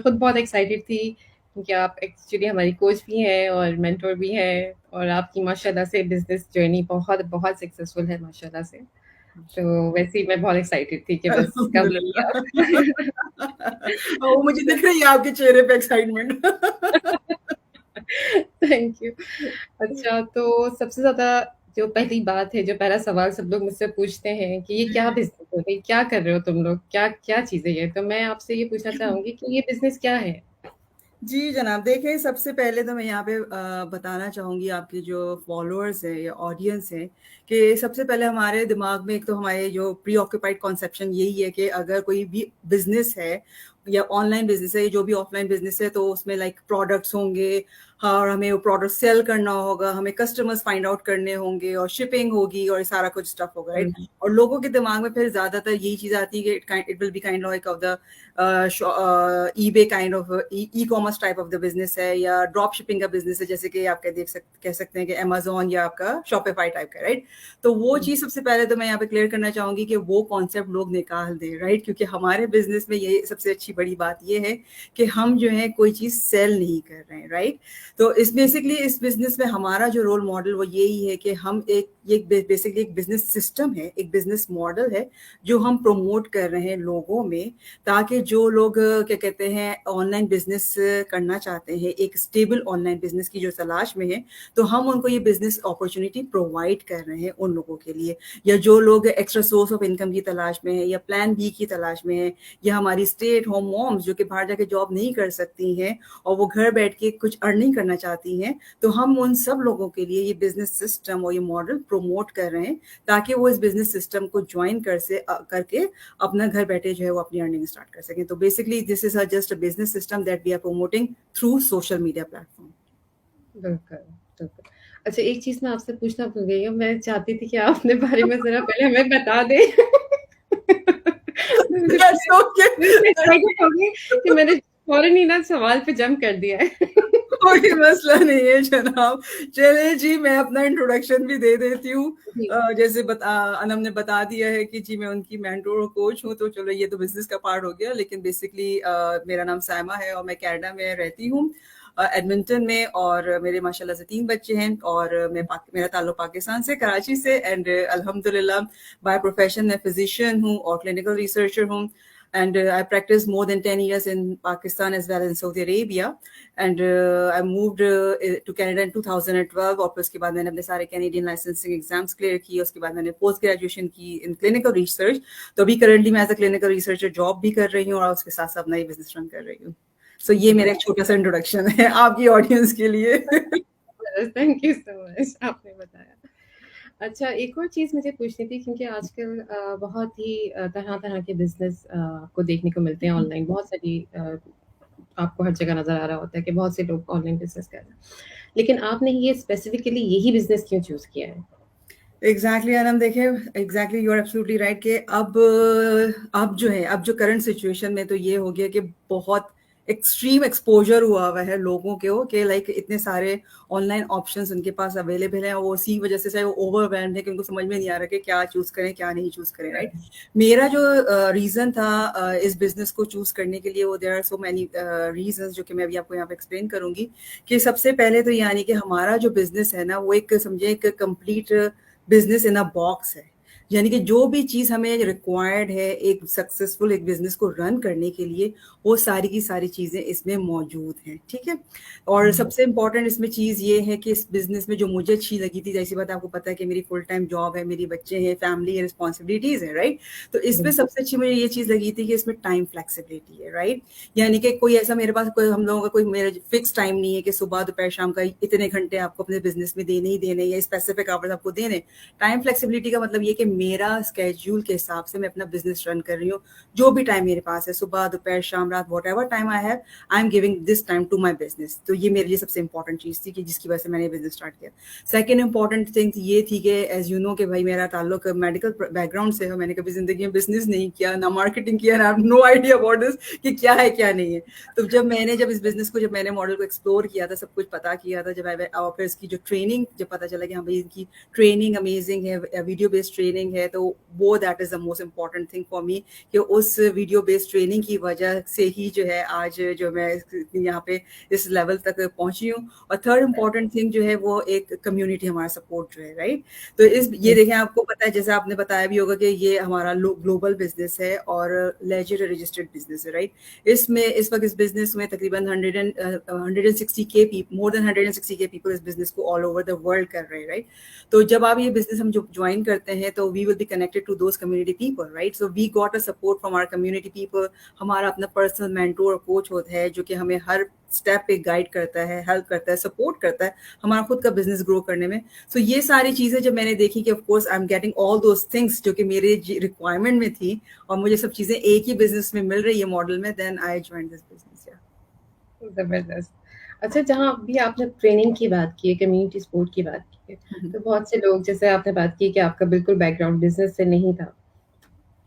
خود بہت ایکسائٹیڈ تھی کیونکہ آپ ایکچولی ہماری کوچ بھی ہیں اور مینٹور بھی ہیں، اور آپ کی ماشاء اللہ سے بزنس جرنی بہت بہت سکسیزفل ہے ماشاء اللہ سے. تو ویسے ہی میں بہت ایکسائٹیڈ تھی کہ بس کب ملیے الحمدللہ. آپ. وہ مجھے دکھ رہی ہے آپ کے چہرے پہ ایکسائٹمنٹ. Thank you. اچھا، تو سب سے زیادہ جو پہلی بات ہے، جو پہلا سوال سب لوگ مجھ سے پوچھتے ہیں کہ یہ کیا بزنس ہے بھائی، کیا کر رہے ہو تم لوگ، کیا کیا چیزیں یہ؟ تو میں آپ سے یہ پوچھنا چاہوں گی کہ یہ بزنس کیا ہے؟ جی جناب، دیکھیں سب سے پہلے تو میں یہاں پہ بتانا چاہوں گی آپ کے جو فالوورز ہیں یا آڈینس ہیں کہ سب سے پہلے ہمارے دماغ میں ایک تو ہمارے جو پری آکوپائڈ کانسیپشن یہی ہے کہ اگر کوئی بھی بزنس ہے یا آن لائن بزنس ہے، جو بھی آف لائن بزنس ہے، تو اس میں لائک پروڈکٹس ہوں گے اور ہمیں وہ پروڈکٹ سیل کرنا ہوگا، ہمیں کسٹمرز فائنڈ آؤٹ کرنے ہوں گے اور شپنگ ہوگی اور سارا کچھ اسٹف ہوگا، رائٹ. اور لوگوں کے دماغ میں پھر زیادہ تر یہی چیز آتی ہے کہ it will be kind like of the eBay kind of ecommerce type of the business ہے یا ڈراپ شپنگ کا بزنس ہے، جیسے کہ آپ کہہ سکتے ہیں کہ امیزون یا آپ کا شاپیفائی ٹائپ کا، رائٹ. تو وہ چیز سب سے پہلے تو میں یہاں پہ کلیئر کرنا چاہوں گی کہ وہ کانسیپٹ لوگ نکال دیں، رائٹ. کیونکہ ہمارے بزنس میں یہ سب سے اچھی بڑی بات یہ ہے کہ ہم جو ہے کوئی چیز سیل نہیں کر رہے ہیں، رائٹ. تو اس بیسکلی اس بزنس میں ہمارا جو رول ماڈل وہ یہی ہے کہ ہم بیسکلی ایک بزنس سسٹم ہے، ایک بزنس ماڈل ہے جو ہم پروموٹ کر رہے ہیں لوگوں میں، تاکہ جو لوگ کیا کہتے ہیں آن لائن بزنس کرنا چاہتے ہیں، ایک اسٹیبل آن لائن بزنس کی جو تلاش میں ہے، تو ہم ان کو یہ بزنس اپرچونیٹی پرووائڈ کر رہے ہیں ان لوگوں کے لیے. یا جو لوگ ایکسٹرا سورس آف انکم کی تلاش میں ہیں یا پلان بی کی تلاش میں ہیں، یا ہماری اسٹے ایٹ ہوم مومز جو کہ باہر جا کے جاب نہیں کر سکتی ہیں اور وہ گھر بیٹھ کے کچھ ارننگ کرنا چاہتی ہیں، تو ہم ان سب لوگوں کے لیے یہ بزنس سسٹم اور یہ ماڈل پروموٹ کر رہے ہیں تاکہ وہ اس بزنس سسٹم کو جوائن کر کے اپنا گھر بیٹھے جو ہے وہ اپنی ارننگ اسٹارٹ کر سکیں. تو basically this is just a business system that we are promoting through social media platform. بالکل بالکل. اچھا، ایک چیز میں آپ سے پوچھنا بھول گئی ہوں، میں چاہتی تھی کہ آپ اپنے بارے میں ذرا پہلے ہمیں بتا دیں. مجھے That's okay. ایکسائٹیڈ ہو گئی کہ میں نے فوراً ہی نا سوال پہ جمپ کر دیا ہے. کوئی مسئلہ نہیں ہے جناب. چلے جی، میں اپنا انٹروڈکشن بھی دے دیتی ہوں. جی. جیسے انم نے بتا دیا ہے کہ جی میں ان کی مینٹور اور کوچ ہوں، تو چلو یہ تو بزنس کا پارٹ ہو گیا. لیکن بیسکلی میرا نام سائمہ ہے اور میں کینیڈا میں رہتی ہوں، ایڈمنٹن میں، اور میرے ماشاء اللہ سے 3 بچے ہیں. اور میرا تعلق پاکستان سے، کراچی سے. اینڈ الحمدللہ بائی پروفیشن میں فزیشین ہوں اور کلینکل ریسرچر ہوں. And I practiced more than 10 years in Pakistan as well as in Saudi Arabia. And I moved to Canada in 2012. اور پھر اس کے بعد میں نے اپنے سارے کینیڈین لائسنسنگ ایگزامس کلیئر کی. اس کے بعد میں نے پوسٹ گریجویشن کی ان کلینکل ریسرچ. تو ابھی کرنٹلی میں as a clinical researcher job بھی کر رہی ہوں اور اس کے ساتھ ساتھ نئی بزنس رن کر رہی ہوں. سو یہ میرا ایک چھوٹا سا انٹروڈکشن ہے آپ کی آڈینس کے لیے. تھینک یو سو مچ، آپ نے بتایا. اچھا، ایک اور چیز مجھے پوچھنی تھی، کیونکہ آج کل بہت ہی طرح طرح کے بزنس آپ کو دیکھنے کو ملتے ہیں آن لائن. بہت ساری آپ کو ہر جگہ نظر آ رہا ہوتا ہے کہ بہت سے لوگ آن لائن بزنس کر رہے ہیں، لیکن آپ نے یہ اسپیسیفکلی یہی بزنس کیوں چوز کیا ہے؟ ایگزیکٹلی انم، دیکھیں exactly you are absolutely right کہ اب جو کرنٹ سچویشن میں تو یہ ہو گیا کہ بہت ایکسٹریم ایکسپوجر ہوا ہے لوگوں کے کہ لائک اتنے سارے آن لائن آپشنس ان کے پاس اویلیبل ہیں، اور وہ اسی وجہ سے وہ اوور ویلڈ ہے کہ ان کو سمجھ میں نہیں آ رہا کہ کیا چوز کریں کیا نہیں چوز کریں، رائٹ. میرا جو ریزن تھا اس بزنس کو چوز کرنے کے لیے، وہ there are so many reasons جو کہ میں ابھی آپ کو یہاں پہ ایکسپلین کروں گی. کہ سب سے پہلے تو یعنی کہ ہمارا جو بزنس ہے نا وہ ایک سمجھے ایک complete business in a box ہے. یعنی کہ جو بھی چیز ہمیں ریکوائرڈ ہے ایک سکسیزفل ایک بزنس کو رن کرنے کے لیے، وہ ساری کی ساری چیزیں اس میں موجود ہیں، ٹھیک ہے. اور سب سے امپورٹنٹ اس میں چیز یہ ہے کہ اس بزنس میں جو مجھے اچھی لگی تھی، جیسی بات آپ کو پتا ہے کہ میری فل ٹائم جاب ہے، میری بچے ہیں، فیملی ہے، رسپانسبلٹیز ہیں، رائٹ. تو اس میں سب سے اچھی مجھے یہ چیز لگی تھی کہ اس میں ٹائم فلیکسیبلٹی ہے، رائٹ. یعنی کہ کوئی ایسا میرے پاس کوئی ہم لوگوں کا کوئی میرا فکس ٹائم نہیں ہے کہ صبح دوپہر شام کا اتنے گھنٹے آپ کو اپنے بزنس میں دینے ہی دینے یا اسپیسیفک آورز آپ کو دینے. ٹائم فلیکسیبلٹی کا مطلب یہ کہ میرا اسکیجول کے حساب سے میں اپنا بزنس رن کر رہی ہوں. جو بھی ٹائم میرے پاس ہے، صبح دوپہر شام رات، whatever time I have, I am giving this time to my business. تو یہ میرے لیے سب سے امپورٹنٹ چیز تھی کہ جس کی وجہ سے میں نے یہ بزنس اسٹارٹ کیا. سیکنڈ امپورٹنٹ تھنگ یہ تھی کہ ایز یو نو کہ بھائی میرا تعلق میڈیکل بیک گراؤنڈ سے ہے. میں نے کبھی زندگی میں بزنس نہیں کیا، نہ مارکیٹنگ کیا، نہ نو آئیڈیا اباؤٹ دس کہ کیا ہے کیا نہیں ہے. تو جب اس بزنس کو، جب میں نے ماڈل کو ایکسپلور کیا تھا، سب کچھ پتا کیا تھا، جب اور پھر اس کی جو ٹریننگ جب پتا چلا کہ ہاں بھائی ان کی ٹریننگ امیزنگ ہے، ویڈیو بیسڈ ٹریننگ ट्रेनिंग है, तो वो that is the most important thing for me, कि उस वीडियो बेस्ड ट्रेनिंग की वजह से ही जो है आज जो मैं यहाँ पे इस लेवल तक पहुंची हूँ। और थर्ड इम्पॉर्टेंट थिंग जो है वो एक कम्युनिटी, हमारा सपोर्ट जो है, राइट। तो ये देखें, आपको पता है, जैसे आपने बताया भी होगा कि ये हमारा ग्लोबल बिजनेस है और लेजर रजिस्टर्ड बिजनेस है, राइट। इसमें इस वक्त इस बिजनेस में तकरीबन 160K people, more than 160K people इस बिजनेस को ऑल ओवर द वर्ल्ड कर रहे हैं, राइट। तो जब आप ये बिजनेस हम जो ज्वाइन करते हैं तो we will be connected to those community people, right. So we got a support from our community people. हमारा अपना पर्सनल मेंटोर और कोच होता है जो कि हमें हर स्टेप पे गाइड करता है, हेल्प करता है, सपोर्ट करता है हमारा खुद का बिजनेस ग्रो करने में। सो ये सारी चीजें जब मैंने देखी कि of course I am getting all those things जो कि मेरे रिक्वायरमेंट में थी, और मुझे सब चीजें एक ही बिजनेस में मिल रही है मॉडल में, then I join this business. ज़बरदस्त। अच्छा, जहाँ अभी आपने ट्रेनिंग की बात की है, कम्युनिटी सपोर्ट की बात की है, तो बहुत से लोग, जैसे आपने बात की कि आपका बिल्कुल बैकग्राउंड बिज़नेस से नहीं था।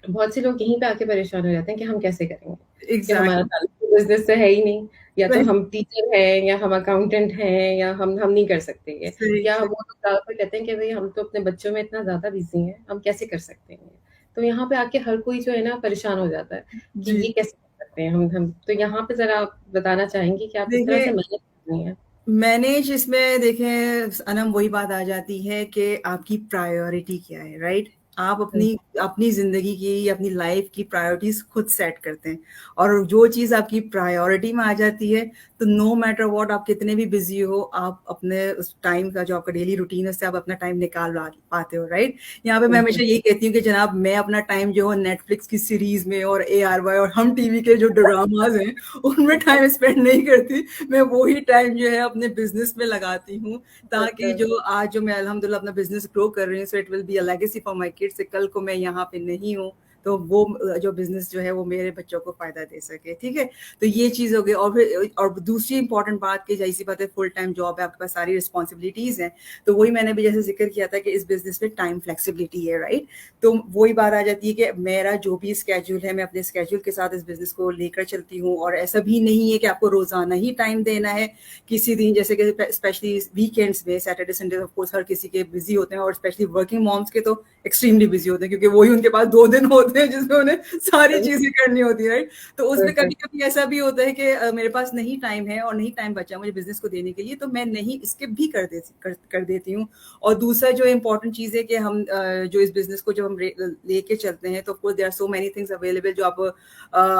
बहुत से लोग यहीं पे आके परेशान हो जाते हैं कि हम कैसे करेंगे? कि हमारा एग्जैक्टली। ताल्लुक बिज़नेस से है ही नहीं, या तो हम टीचर हैं, या हम अकाउंटेंट हैं, या हम नहीं कर सकते ये। सही या सही। वो लोग ज़्यादातर कहते हैं कि भई हम तो अपने बच्चों में इतना ज़्यादा बिज़ी हैं, हम कैसे कर सकते हैं ये? तो यहाँ पे आके हर कोई जो है ना परेशान हो जाता है कि जी, ये कैसे कर सकते हैं हम। तो यहाँ पे ज़रा आप बताना चाहेंगी कि आप किस तरह से देखिए मैनेज कर रही हैं? मैनेज इसमें देखें अनम, वही बात आ जाती है कि आपकी प्रायोरिटी क्या है, राइट। आप हुँ, अपनी अपनी जिंदगी की या अपनी लाइफ की प्रायोरिटीज खुद सेट करते हैं, और जो चीज आपकी प्रायोरिटी में आ जाती है तो नो मैटर व्हाट, आप कितने भी बिजी हो, आप अपने उस टाइम का जो आपका डेली रूटीन है उससे आप अपना टाइम निकाल पाते हो, राइट। यहाँ पे मैं हुँ, हुँ। हमेशा यही कहती हूँ कि जनाब, मैं अपना टाइम जो है नेटफ्लिक्स की सीरीज में और ARY और हम टीवी के जो ड्रामाज हैं उनमें टाइम स्पेंड नहीं करती। मैं वही टाइम जो है अपने बिजनेस में लगाती हूँ, ताकि जो आज जो मैं अल्हम्दुलिल्लाह अपना बिजनेस ग्रो कर रही हूँ, so it will be a legacy for my kids. कल को मैं यहाँ पे नहीं हूँ तो वो जो बिजनेस जो है वो मेरे बच्चों को फायदा दे सके, ठीक है। तो ये चीज हो गई। और फिर और दूसरी इंपॉर्टेंट बात की जाहिर सी बात है, फुल टाइम जॉब है, आपके पास सारी रिस्पॉन्सिबिलिटीज हैं, तो वही मैंने भी जैसे जिक्र किया था कि इस बिजनेस में टाइम फ्लेक्सिबिलिटी है, राइट। तो वही बात आ जाती है कि मेरा जो भी स्केड्यूल है, मैं अपने स्केड्यूल के साथ इस बिजनेस को लेकर चलती हूँ, और ऐसा भी नहीं है कि आपको रोजाना ही टाइम देना है। किसी दिन जैसे कि स्पेशली वीकेंड्स में, सैटरडे संडे ऑफ कोर्स हर किसी के बिजी होते हैं, और स्पेशली वर्किंग मॉम्स के तो एक्सट्रीमली बिजी होते हैं, क्योंकि वही उनके पास 2 दिन होते हैं जिसमें उन्हें सारी चीजें करनी होती है, राइट। तो उसमें कभी कभी ऐसा भी होता है कि मेरे पास नहीं टाइम है और नहीं टाइम बचा मुझे बिजनेस को देने के लिए, तो मैं नहीं स्किप भी कर देती हूँ। और दूसरा जो इम्पोर्टेंट चीज है कि हम जो इस बिजनेस को जब हम लेके चलते हैं, तो of course there are so many things available, जो आप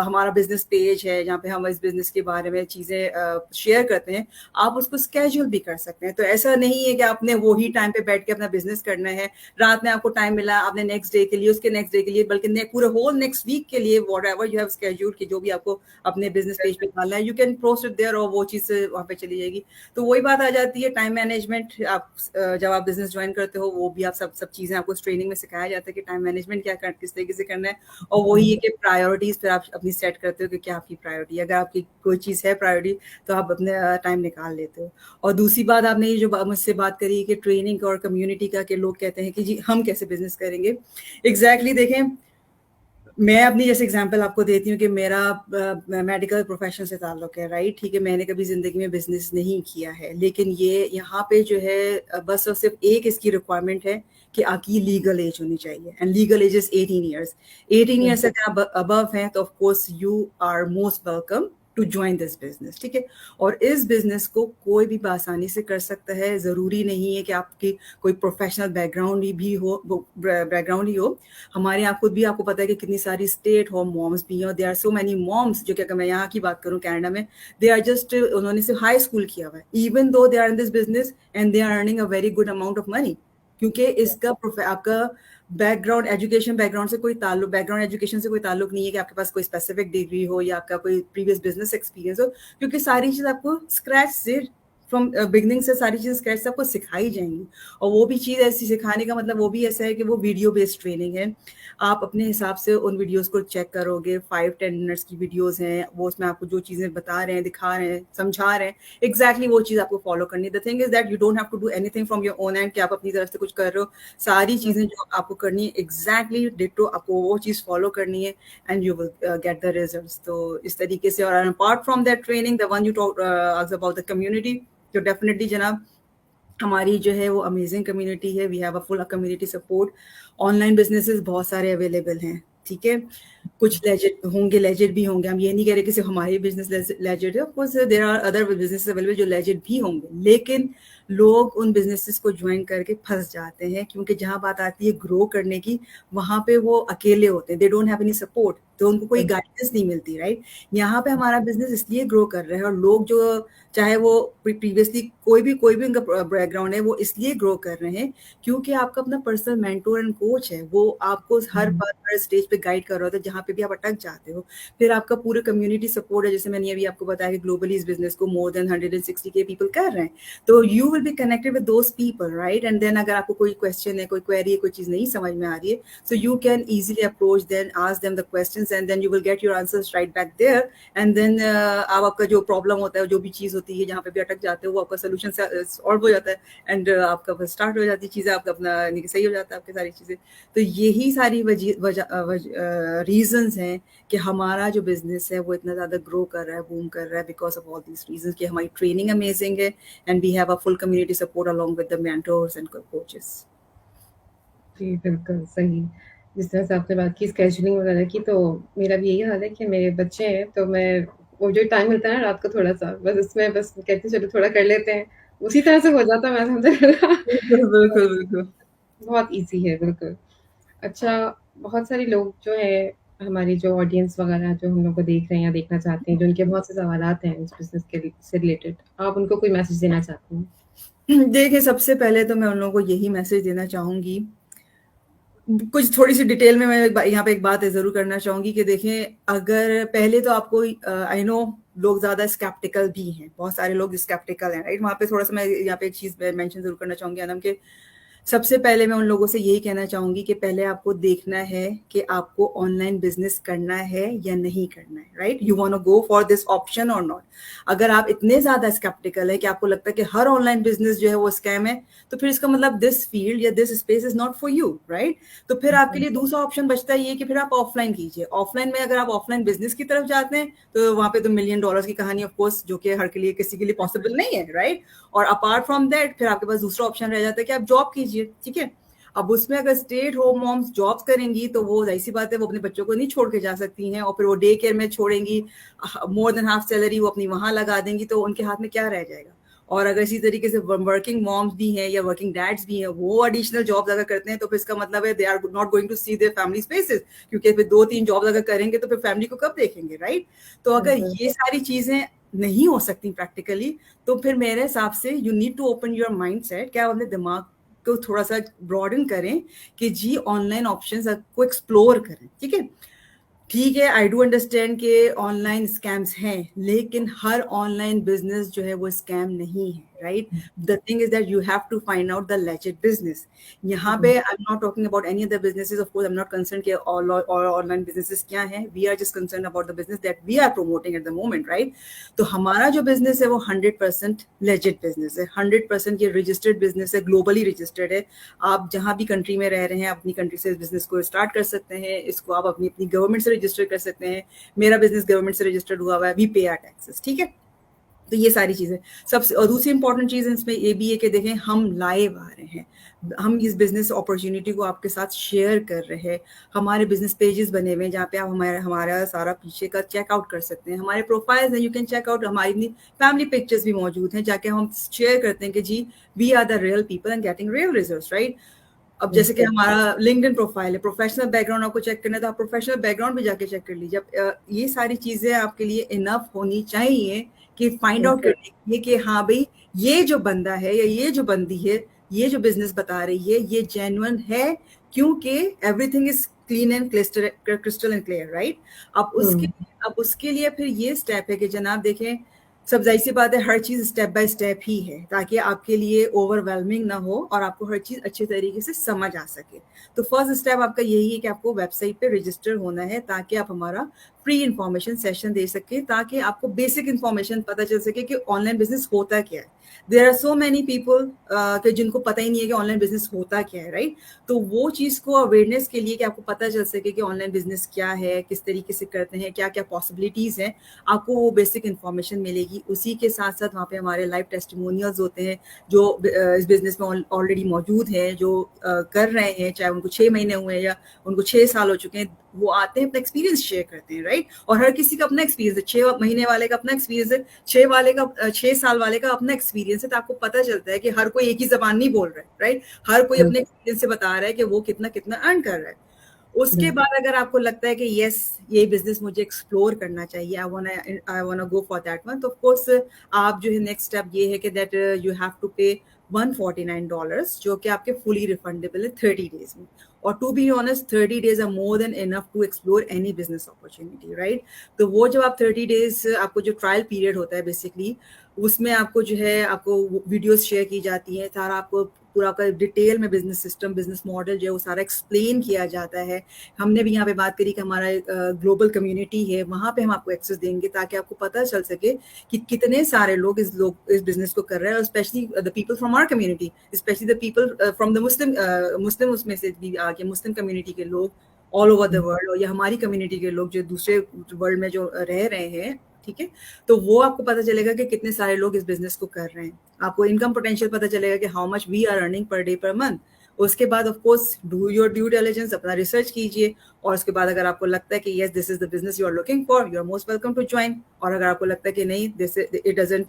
हमारा बिजनेस पेज है जहाँ पे हम इस बिजनेस के बारे में चीजें शेयर करते हैं, आप उसको स्केड्यूल भी कर सकते हैं। तो ऐसा नहीं है कि आपने वही टाइम पे बैठ के अपना बिजनेस करना है, रात में आपको टाइम मिला आपने नेक्स्ट डे के लिए, उसके नेक्स्ट डे के लिए, बल्कि पूरे होल नेक्स्ट वीक के लिए what ever you have schedule की जो भी आपको अपने बिजनेस पेज पे डालना है, you can post it there, और वो चीज वहाँ पे चली जाएगी। तो वही बात आ जाती है टाइम मैनेजमेंट। आप जब आप बिजनेस ज्वाइन करते हो, वो भी आप सब चीजें आपको ट्रेनिंग में सिखाया जाता है कि टाइम मैनेजमेंट किस तरीके से करना है। और वही है कि प्रायोरिटीज फिर आप अपनी सेट करते हो कि क्या आपकी प्रायोरिटी है। अगर आपकी कोई चीज है प्रायोरिटी, तो आप अपने टाइम निकाल लेते हो। और दूसरी बात, आपने ये जो मुझसे बात करी कि ट्रेनिंग और कम्युनिटी का, कि लोग कहते हैं कि जी हम कैसे बिजनेस करेंगे। एग्जैक्टली देखें, मैं अपनी जैसे एग्जांपल आपको देती हूँ कि मेरा मेडिकल प्रोफेशन से ताल्लुक है, राइट। ठीक है, मैंने कभी जिंदगी में बिजनेस नहीं किया है, लेकिन ये यहाँ पे जो है बस और सिर्फ एक इसकी रिक्वायरमेंट है कि आपकी लीगल एज होनी चाहिए, and legal age is 18 years. 18 years अगर आप अबव हैं तो of course you are most welcome to join this business, ठीक है। और इस बिजनेस को कोई भी आसानी से कर सकता है, जरूरी नहीं है कि आपकी कोई प्रोफेशनल बैकग्राउंड ही हो। हमारे यहाँ खुद भी आपको पता है कि कितनी सारी स्टेट होम मॉम्स भी हैं, और they are so many moms जो कि अगर मैं यहाँ की बात करूँ कनाडा में, दे आर जस्ट, उन्होंने सिर्फ हाई स्कूल किया हुआ है, even though they are in this business and they are earning a very good amount of money, क्योंकि इसका आपका बैकग्राउंड एजुकेशन से कोई ताल्लुक नहीं है कि आपके पास कोई स्पेसिफिक डिग्री हो या आपका कोई प्रीवियस बिजनेस एक्सपीरियंस हो, क्योंकि सारी चीज आपको स्क्रैच से, फ्रॉम बिगनिंग से सारी चीजें स्क्रैच से आपको सिखाई जाएंगी। और वो भी चीज ऐसी सिखाने का मतलब वो भी ऐसा है कि वो वीडियो बेस्ड ट्रेनिंग है। आप अपने हिसाब से उन वीडियोस को चेक करोगे, 5-10 मिनट्स की वीडियोस हैं, वो उसमें आपको जो चीजें बता रहे हैं, दिखा रहे हैं, समझा रहे हैं, एग्जैक्टली वो चीज आपको फॉलो करनी है। The thing is that you don't have to do anything from your own end, कि आप अपनी तरफ से कुछ कर रहे हो। सारी चीजें जो आपको करनी है एग्जैक्टली डिटो आपको वो चीज फॉलो करनी है, and you will get the results. तो इस तरीके से। और apart from that training, the one you talk about the community, तो डेफिनेटली जनाब हमारी जो है वो अमेजिंग कम्युनिटी है, we have a full community support, online businesses बहुत सारे अवेलेबल हैं, ठीक है। कुछ लेजेड होंगे, लेजेड भी होंगे, हम ये नहीं कह रहे कि सिर्फ हमारी बिजनेस लेजेड है, of course there are other businesses available जो लेजेड भी होंगे, लेकिन लोग उन बिजनेसेस को ज्वाइन करके फंस जाते हैं, क्योंकि जहां बात आती है ग्रो करने की, वहां पे वो अकेले होते हैं, they don't have any support, तो उनको कोई गाइडेंस नहीं मिलती, राइट। यहाँ पे हमारा बिजनेस इसलिए ग्रो कर रहा है, और लोग जो चाहे वो प्रीवियसली कोई भी उनका बैकग्राउंड है, वो इसलिए ग्रो कर रहे हैं क्योंकि आपका अपना पर्सनल मेंटोर एंड कोच है, वो आपको हर बार हर स्टेज पे गाइड कर रहा होता है, जहाँ पे भी आप अटक जाते हो। फिर आपका पूरा कम्युनिटी सपोर्ट है, जैसे मैंने अभी आपको बताया कि ग्लोबली इस बिजनेस को मोर देन 160K पीपल कर रहे हैं, तो you will be connected with those people, right. And then अगर आपको कोई क्वेश्चन है, कोई क्वेरी है, कोई चीज नहीं समझ में आ रही है, so you can easily approach then, ask them the questions, and then you will get your answers right back there. And then आपका जो प्रॉब्लम होता है, जो भी चीज होती है जहाँ पे भी अटक जाते हो, वो आपका सोल्यूशन सॉल्व हो जाता है, एंड आपका बस स्टार्ट हो जाती है चीजें, आपका अपना सही हो जाता है आपकी सारी चीजें। तो यही सारी रीजंस हैं कि हमारा जो बिजनेस है वो इतना ज्यादा ग्रो कर रहा है, बूम कर रहा है, because of all these reasons, कि हमारी ट्रेनिंग अमेजिंग है, and we have a full community support along with the mentors and coaches. जी, बिल्कुल सही। जिस तरह से आपने बात की स्केड्यूलिंग वगैरह की, तो मेरा भी यही हाल है कि मेरे बच्चे हैं, तो मैं वो जो टाइम मिलता है ना रात को थोड़ा-सा, बस उसमें बस कहती हूँ चलो थोड़ा कर लेते हैं, उसी तरह से हो जाता है अल्हम्दुलिल्लाह। बिल्कुल बिल्कुल बिल्कुल। बहुत ईज़ी है, बिल्कुल। अच्छा, बहुत सारे लोग जो हैं, हमारी जो ऑडियंस वगैरह जो हम लोग को देख रहे हैं या देखना चाहते हैं, जो उनके बहुत से सवालात हैं इस बिज़नेस के से रिलेटेड, आप उनको कोई मैसेज देना चाहती हैं? देखिए, सबसे पहले तो मैं उन लोगों को यही मैसेज देना चाहूंगी, कुछ थोड़ी सी डिटेल में मैं यहाँ पे एक बात जरूर करना चाहूंगी कि देखें, अगर पहले तो आपको आई नो लोग ज्यादा स्केप्टिकल भी हैं, बहुत सारे लोग स्केप्टिकल हैं, राइट। वहाँ पे थोड़ा सा मैं यहाँ पे एक चीज मेंशन जरूर करना चाहूंगी अनम, के सबसे पहले मैं उन लोगों से यही कहना चाहूंगी कि पहले आपको देखना है कि आपको ऑनलाइन बिजनेस करना है या नहीं करना है, right. You want to go for this option or not. अगर आप इतने ज्यादा स्केप्टिकल है कि आपको लगता है कि हर ऑनलाइन बिजनेस जो है वो स्कैम है, तो फिर इसका मतलब दिस फील्ड या this space is not for you, right. तो फिर आपके लिए दूसरा ऑप्शन बचता है ये कि फिर आप ऑफलाइन कीजिए। ऑफलाइन में अगर आप ऑफलाइन बिजनेस की तरफ जाते हैं, तो वहां पे तो $1,000,000 की कहानी ऑफ कोर्स, जो कि हर के लिए किसी के लिए पॉसिबल नहीं है, राइट। और अपार्ट फ्रॉम दैट फिर आपके पास दूसरा ऑप्शन रह जाता है कि आप जॉब कीजिए, ठीक है। अब उसमें अगर स्टेट होम मॉम्स जॉब्स करेंगी, तो वो जाहिर सी बात है वो अपने बच्चों को नहीं छोड़ के जा सकती हैं, और फिर वो डे केयर में छोड़ेंगी, मोर देन हाफ सैलरी वो अपनी वहां लगा देंगी, तो उनके हाथ में क्या रह जाएगा। और अगर इसी तरीके से वर्किंग मॉम्स भी हैं या वर्किंग डैड्स भी हैं, वो एडिशनल जॉब्स अगर करते हैं, तो फिर इसका मतलब है they are not going to see their family spaces, क्योंकि फिर 2-3 जॉब्स अगर करेंगे तो फिर फैमिली को कब देखेंगे, राइट। तो अगर ये सारी चीजें नहीं हो सकती प्रैक्टिकली, तो फिर मेरे हिसाब से you need to open your mindset, क्या अपने दिमाग को थोड़ा सा ब्रॉडन करें कि जी ऑनलाइन ऑप्शंस को एक्सप्लोर करें, ठीक है। ठीक है, आई डू अंडरस्टैंड कि ऑनलाइन स्कैम्स हैं, लेकिन हर ऑनलाइन बिजनेस जो है वो स्कैम नहीं है, right. The thing is that you have to find out the legit business. यहाँ पे I am not talking about any other businesses, of course I am not concern कि ऑनलाइन बिजनेसेस क्या हैं, we are just concern about the business that we are promoting at the moment, right. तो हमारा जो business है वो 100% legit business है, 100% ये रजिस्टर्ड बिजनेस है, ग्लोबली रजिस्टर्ड है। आप जहां भी कंट्री में रह रहे हैं, अपनी कंट्री से इस बिजनेस को स्टार्ट कर सकते हैं, इसको आप अपनी अपनी गवर्नमेंट से रजिस्टर कर सकते हैं। मेरा बिजनेस गवर्नमेंट से रजिस्टर्ड हुआ है, वी पे आवर टैक्सेस, ठीक है। तो ये सारी चीजें सबसे, और दूसरी इंपॉर्टेंट चीज इसमें ये भी है कि देखें, हम लाइव आ रहे हैं, हम इस बिजनेस अपॉर्चुनिटी को आपके साथ शेयर कर रहे हैं। हमारे बिजनेस पेजेस बने हुए हैं जहाँ पे आप हमारा सारा पीछे का चेकआउट कर सकते हैं, हमारे प्रोफाइल्स हैं, यू कैन चेक आउट, हमारी फैमिली पिक्चर्स भी मौजूद हैं, जाके हम शेयर करते हैं कि जी we are the real people and getting real results, right. अब जैसे कि हमारा लिंक्डइन प्रोफाइल है, प्रोफेशनल बैकग्राउंड आपको चेक करना है, तो आप प्रोफेशनल बैकग्राउंड भी जाके चेक कर लीजिए। अब ये सारी चीजें आपके लिए इनफ होनी चाहिए कि फाइंड आउट करने के लिए कि हाँ भाई, ये जो बंदा है या ये जो बंदी है, ये जो बिजनेस बता रही है, ये जेन्युइन है, क्योंकि everything is clean and crystal and clear, right. अब उसके लिए फिर ये स्टेप है कि जनाब देखें, सब जाहिर सी बात है, हर चीज स्टेप बाय स्टेप ही है, ताकि आपके लिए ओवरवेलमिंग ना हो और आपको हर चीज अच्छे तरीके से समझ आ सके। तो फर्स्ट स्टेप आपका यही है कि आपको वेबसाइट पे रजिस्टर होना है, ताकि आप हमारा फ्री इंफॉर्मेशन सेशन दे सके, ताकि आपको बेसिक इंफॉर्मेशन पता चल सके कि ऑनलाइन बिजनेस होता क्या है। There are so many people कि जिनको पता ही नहीं है कि ऑनलाइन बिजनेस होता क्या है, राइट। तो वो चीज को अवेयरनेस के लिए कि आपको पता चल सके कि ऑनलाइन बिजनेस क्या है, किस तरीके से करते हैं, क्या क्या पॉसिबिलिटीज हैं, आपको वो बेसिक इंफॉर्मेशन मिलेगी मिलेगी, उसी के साथ साथ वहाँ पे हमारे लाइव टेस्टिमोनियल्स होते हैं जो इस बिजनेस में ऑलरेडी मौजूद हैं, जो कर रहे हैं, चाहे उनको 6 महीने हुए हैं या उनको 6 साल हो चुके हैं, वो आते हैं, अपना एक्सपीरियंस शेयर करते हैं, राइट। और हर किसी का अपना एक्सपीरियंस है, 6 महीने वाले का अपना एक्सपीरियंस है, 6 साल वाले का अपना एक्सपीरियंस है। तो आपको पता चलता है कि हर कोई एक ही जबान नहीं बोल रहा है, राइट। हर कोई अपने एक्सपीरियंस से बता रहा है कि वो कितना कितना अर्न कर रहा है। उसके बाद अगर आपको लगता है कि यस ये बिजनेस मुझे एक्सप्लोर करना चाहिए, I want go for that one, तो ऑफ कोर्स आप जो है नेक्स्ट स्टेप ये है कि दैट यू हैव टू पे $149, जो कि आपके फुली रिफंडेबल है 30 डेज में। और to be honest 30 days are more than enough to explore any business opportunity, right. तो वो जब आप 30 डेज, आपको जो ट्रायल पीरियड होता है बेसिकली, उसमें आपको जो है आपको वीडियोस शेयर की जाती हैं, सारा आपको पूरा आपका डिटेल में बिजनेस सिस्टम, बिजनेस मॉडल जो है वो सारा एक्सप्लेन किया जाता है। हमने भी यहाँ पे बात करी कि हमारा ग्लोबल कम्युनिटी है, वहाँ पे हम आपको एक्सेस देंगे ताकि आपको पता चल सके कि कितने सारे लोग इस बिजनेस को कर रहे हैं, और specially the people from our community, specially the people from the Muslim उसमें से भी आगे मुस्लिम कम्युनिटी के लोग ऑल ओवर द वर्ल्ड, और या हमारी कम्युनिटी के लोग जो दूसरे वर्ल्ड में जो रह रहे हैं, ठीक है। तो वो आपको पता चलेगा कि कितने सारे लोग इस बिजनेस को कर रहे हैं, आपको इनकम पोटेंशियल पता चलेगा कि how much we are earning per day per month. उसके बाद of course do your due diligence, अपना रिसर्च कीजिए, और उसके बाद अगर आपको लगता है कि yes this is the business you are looking for, you are most welcome to join. और अगर आपको लगता है कि नहीं this it doesn't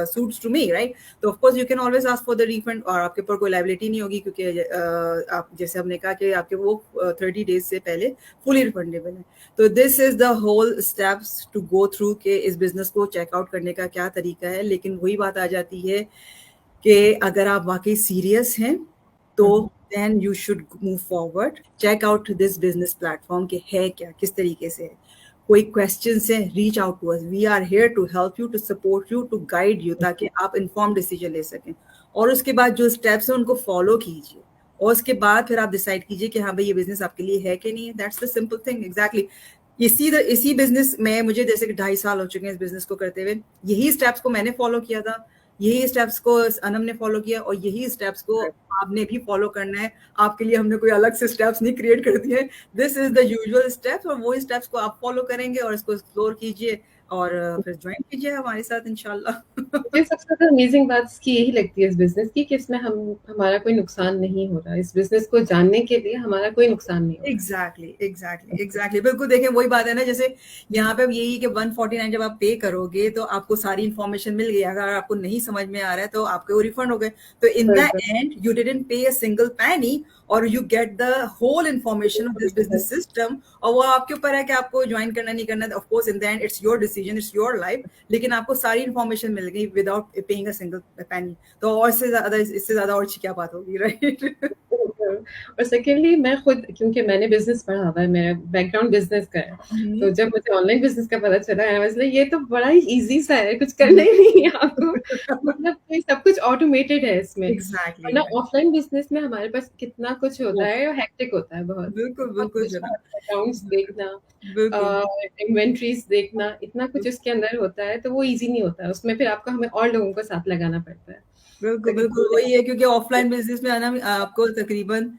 suits to me, right, तो of course you can always ask for the refund, और आपके ऊपर कोई लायबिलिटी नहीं होगी, क्योंकि आप जैसे हमने कहा कि आपके वो 30 डेज से पहले फुली रिफंडेबल है। तो this is the whole steps to go through के इस बिजनेस को चेकआउट करने का क्या तरीका है। लेकिन वही बात आ जाती है कि अगर आप वाकई सीरियस हैं तो then you should move forward, check out this business platform कि है क्या, किस तरीके से है। कोई questions है, reach out to us, we are here to help you, to support you, to guide you, ताकि आप informed decision ले सकें। और उसके बाद जो steps हैं उनको follow कीजिए, और उसके बाद फिर आप डिसाइड कीजिए कि हाँ भाई ये बिजनेस आपके लिए है कि नहीं है। That's the simple thing, exactly. इसी बिजनेस में मुझे जैसे कि 2.5 साल हो चुके हैं इस बिजनेस को करते हुए, यही स्टेप्स को मैंने फॉलो किया था, यही स्टेप्स को अनम ने फॉलो किया, और यही स्टेप्स को आपने भी फॉलो करना है। आपके लिए हमने कोई अलग से स्टेप्स नहीं क्रिएट कर दिए, this is the usual steps, और वही स्टेप्स को आप फॉलो करेंगे और इसको एक्सप्लोर कीजिए, और फिर ज्वाइन कीजिए हमारे साथ इंशाल्लाह। मुझे सबसे ज़्यादा अमेजिंग बात इसकी यही लगती है इस बिज़नेस की, कि इसमें हमारा कोई नुकसान नहीं हो रहा। इस बिज़नेस को जानने के लिए हमारा कोई नुकसान नहीं हो रहा। एग्जैक्टली बिल्कुल। देखें वही बात है ना, जैसे यहाँ पे यही कि 149 जब आप पे करोगे तो आपको सारी इन्फॉर्मेशन मिल गई, अगर आपको नहीं समझ में आ रहा है तो आपके वो रिफंड हो गए। तो in the end you didn't pay a single penny, और you get the whole information of this business system, और वो आपके ऊपर है कि आपको ज्वाइन करना नहीं करना। Of course in the and it's your decision, it's your life, लेकिन आपको सारी इन्फॉर्मेशन मिल गई विदाउट पेइंग अ सिंगल पैनी। तो और इससे ज्यादा और अच्छी क्या बात होगी, राइट। और सेकेंडली मैं खुद, क्योंकि मैंने बिजनेस पढ़ा हुआ है, मेरा बैकग्राउंड बिजनेस का है, तो जब मुझे ऑनलाइन बिजनेस का पता चला है, मतलब ये तो बड़ा ही इजी सा है, कुछ करना ही नहीं है आपको, मतलब ये सब कुछ ऑटोमेटेड है इसमें। एग्जैक्टली। ना ऑफलाइन बिजनेस में हमारे पास कितना कुछ होता है, हेक्टिक होता है बहुत, बिल्कुल जनाब, अकाउंट्स देखना, बिल्कुल इन्वेंट्रीज देखना, इतना कुछ उसके अंदर होता है, तो वो इजी नहीं होता है, उसमें फिर आपको हमें और लोगों को साथ लगाना पड़ता है। बिल्कुल वही है, क्योंकि ऑफलाइन बिजनेस में आना आपको तकरीबन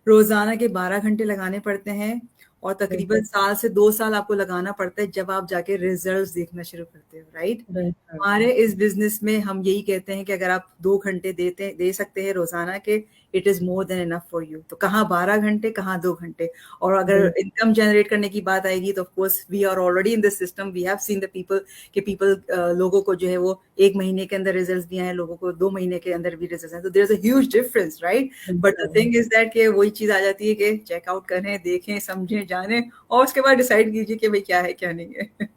रोजाना के 12 घंटे लगाने पड़ते हैं, और तकरीबन साल से 2 साल आपको लगाना पड़ता है जब आप जाके रिजल्ट्स देखना शुरू करते हो, राइट। हमारे इस बिजनेस में हम यही कहते हैं कि अगर आप 2 घंटे दे सकते हैं रोजाना के, it is more than enough for you. तो कहाँ 12 घंटे, कहाँ 2 घंटे। और अगर इनकम जनरेट करने की बात आएगी तो of course we are already in this system, we have seen the people लोगों को जो है वो 1 महीने के अंदर रिजल्ट्स भी आए, लोगों को 2 महीने के अंदर भी रिजल्ट्स आए। तो there is a huge difference, right. But the thing is that कि वही चीज आ जाती है कि चेकआउट करें, देखें, समझें, जानें, और उसके बाद डिसाइड कीजिए कि भाई क्या है क्या नहीं है।